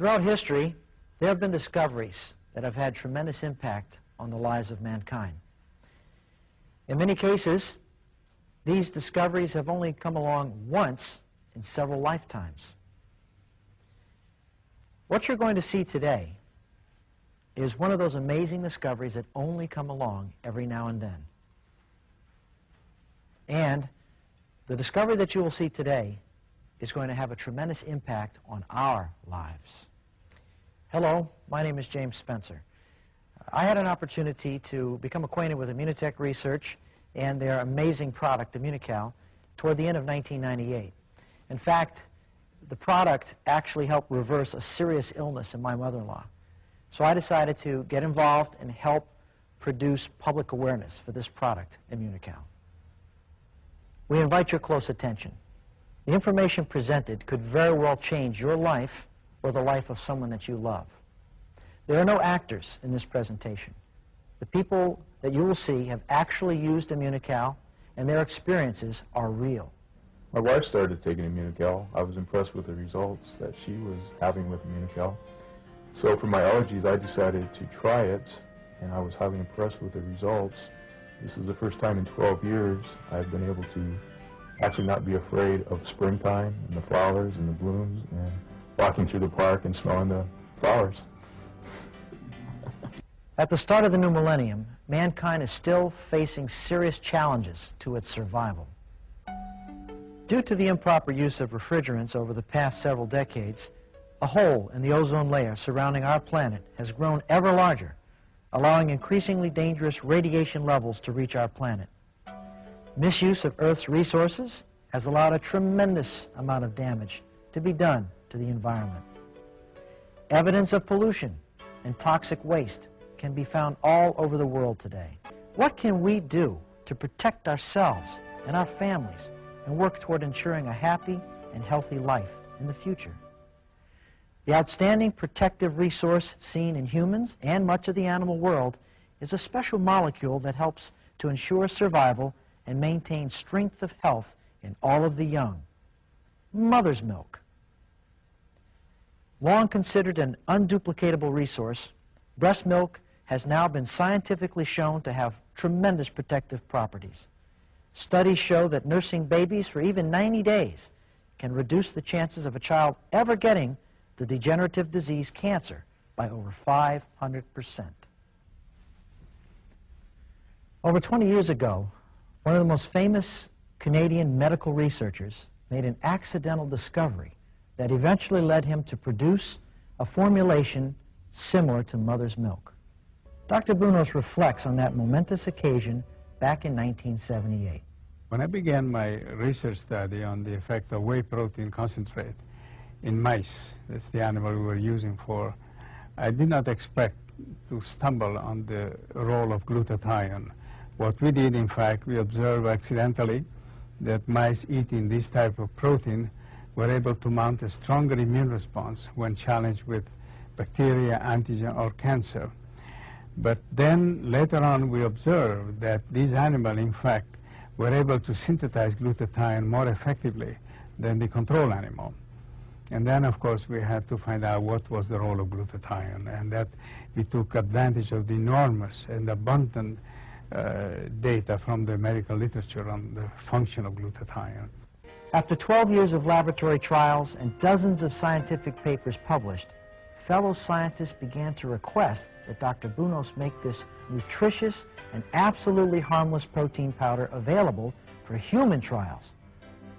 Throughout history, there have been discoveries that have had tremendous impact on the lives of mankind. In many cases, these discoveries have only come along once in several lifetimes. What you're going to see today is one of those amazing discoveries that only come along every now and then. And the discovery that you will see today is going to have a tremendous impact on our lives. Hello, my name is James Spencer. I had an opportunity to become acquainted with Immunotech Research and their amazing product, Immunocal, toward the end of 1998. In fact, the product actually helped reverse a serious illness in my mother-in-law. So I decided to get involved and help produce public awareness for this product, Immunocal. We invite your close attention. The information presented could very well change your life or the life of someone that you love. There are no actors in this presentation. The people that you will see have actually used Immunocal, and their experiences are real. My wife started taking Immunocal. I was impressed with the results that she was having with Immunocal. So for my allergies, I decided to try it, and I was highly impressed with the results. This is the first time in 12 years I've been able to actually not be afraid of springtime and the flowers and the blooms and walking through the park and smelling the flowers. At the start of the new millennium, mankind is still facing serious challenges to its survival. Due to the improper use of refrigerants over the past several decades, a hole in the ozone layer surrounding our planet has grown ever larger, allowing increasingly dangerous radiation levels to reach our planet. Misuse of Earth's resources has allowed a tremendous amount of damage to be done to the environment. Evidence of pollution and toxic waste can be found all over the world today. What can we do to protect ourselves and our families and work toward ensuring a happy and healthy life in the future? The outstanding protective resource seen in humans and much of the animal world is a special molecule that helps to ensure survival and maintain strength of health in all of the young: mother's milk. Long considered an unduplicatable resource, breast milk has now been scientifically shown to have tremendous protective properties. Studies show that nursing babies for even 90 days can reduce the chances of a child ever getting the degenerative disease cancer by over 500%. Over 20 years ago, one of the most famous Canadian medical researchers made an accidental discovery that eventually led him to produce a formulation similar to mother's milk. Dr. Bunos reflects on that momentous occasion back in 1978. When I began my research study on the effect of whey protein concentrate in mice, that's the animal we were using for, I did not expect to stumble on the role of glutathione. What we did, in fact, we observed accidentally that mice eating this type of protein were able to mount a stronger immune response when challenged with bacteria, antigen, or cancer. But then later on we observed that these animals, in fact, were able to synthesize glutathione more effectively than the control animal. And then, of course, we had to find out what was the role of glutathione, and that we took advantage of the enormous and abundant data from the medical literature on the function of glutathione. After 12 years of laboratory trials and dozens of scientific papers published, fellow scientists began to request that Dr. Bunos make this nutritious and absolutely harmless protein powder available for human trials.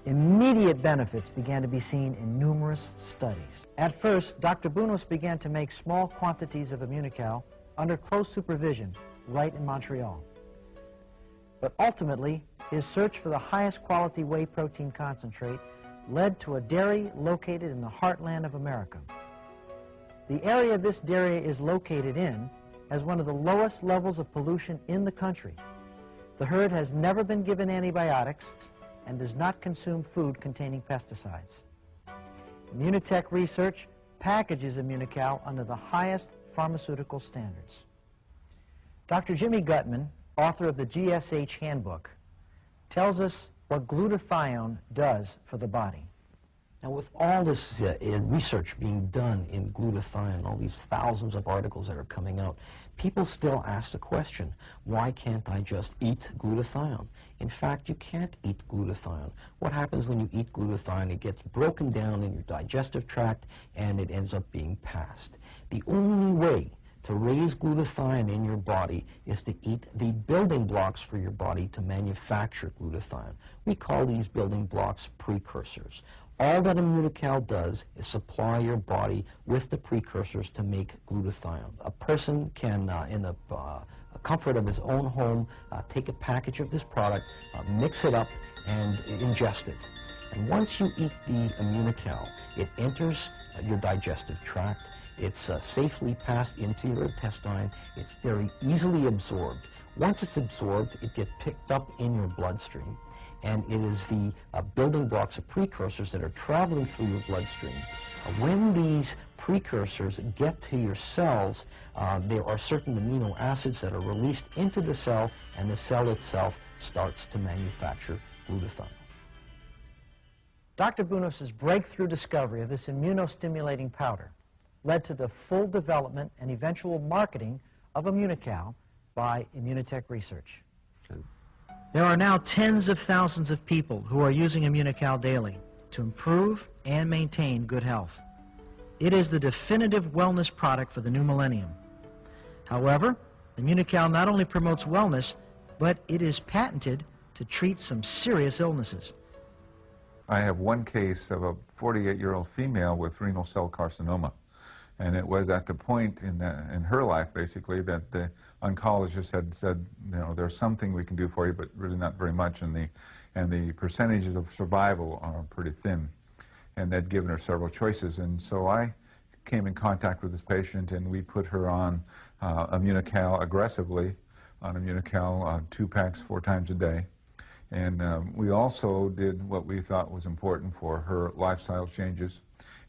Immediate benefits began to be seen in numerous studies. At first, Dr. Bunos began to make small quantities of Immunocal under close supervision right in Montreal. But ultimately, his search for the highest quality whey protein concentrate led to a dairy located in the heartland of America. The area this dairy is located in has one of the lowest levels of pollution in the country. The herd has never been given antibiotics and does not consume food containing pesticides. Immunotech Research packages Immunocal under the highest pharmaceutical standards. Dr. Jimmy Gutman, author of the GSH Handbook, tells us what glutathione does for the body. Now, with all this research being done in glutathione, all these thousands of articles that are coming out, people still ask the question, why can't I just eat glutathione? In fact, you can't eat glutathione. What happens when you eat glutathione? It gets broken down in your digestive tract, and it ends up being passed. The only way to raise glutathione in your body is to eat the building blocks for your body to manufacture glutathione. We call these building blocks precursors. All that Immunocal does is supply your body with the precursors to make glutathione. A person can, in the comfort of his own home, take a package of this product, mix it up, and ingest it. And once you eat the Immunocal, it enters your digestive tract. It's safely passed into your intestine. It's very easily absorbed. Once it's absorbed, it gets picked up in your bloodstream. And it is the building blocks of precursors that are traveling through your bloodstream. When these precursors get to your cells, there are certain amino acids that are released into the cell, and the cell itself starts to manufacture glutathione. Dr. Bunos's breakthrough discovery of this immunostimulating powder led to the full development and eventual marketing of Immunocal by Immunotech Research. There are now tens of thousands of people who are using Immunocal daily to improve and maintain good health. It is the definitive wellness product for the new millennium. However, Immunocal not only promotes wellness, but it is patented to treat some serious illnesses. I have one case of a 48-year-old female with renal cell carcinoma. And it was at the point in her life, basically, that the oncologist had said, you know, there's something we can do for you, but really not very much, and the percentages of survival are pretty thin. And they'd given her several choices. And so I came in contact with this patient, and we put her on Immunocal aggressively, on Immunocal 2 packs 4 times a day. And we also did what we thought was important for her lifestyle changes.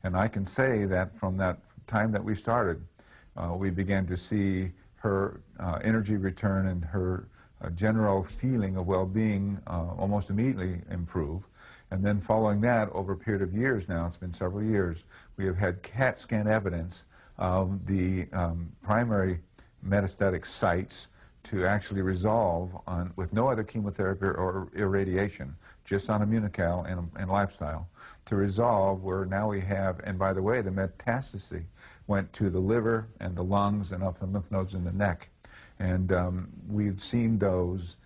And I can say that from that time that we started, we began to see her energy return and her general feeling of well-being almost immediately improve. And then following that, over a period of years now, it's been several years, we have had CAT scan evidence of the primary metastatic sites to actually resolve with no other chemotherapy or irradiation, just on Immunocal and lifestyle, to resolve where now we have, and by the way, the metastasis went to the liver and the lungs and up the lymph nodes in the neck. And we've seen those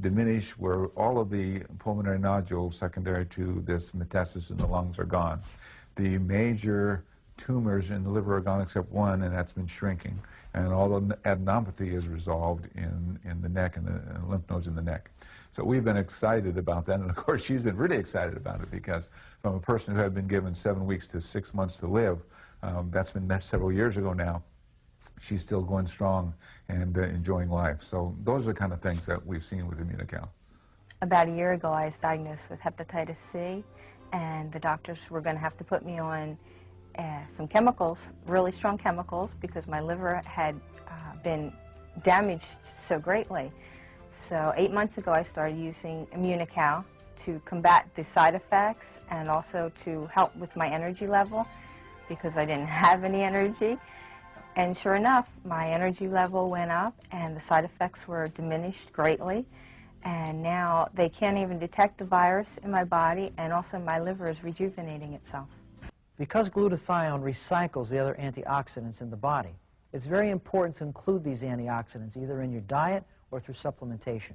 diminish where all of the pulmonary nodules secondary to this metastasis in the lungs are gone. The major tumors in the liver are gone except one, and that's been shrinking. And all the adenopathy is resolved in the neck and the lymph nodes in the neck. So we've been excited about that, and of course she's been really excited about it, because from a person who had been given 7 weeks to 6 months to live, that's been several years ago now, she's still going strong and enjoying life. So those are the kind of things that we've seen with Immunocal. About a year ago, I was diagnosed with hepatitis C, and the doctors were going to have to put me on some chemicals, really strong chemicals, because my liver had been damaged so greatly. So 8 months ago, I started using Immunocal to combat the side effects and also to help with my energy level, because I didn't have any energy. And sure enough, my energy level went up and the side effects were diminished greatly. And now they can't even detect the virus in my body, and also my liver is rejuvenating itself. Because glutathione recycles the other antioxidants in the body, it's very important to include these antioxidants either in your diet or through supplementation.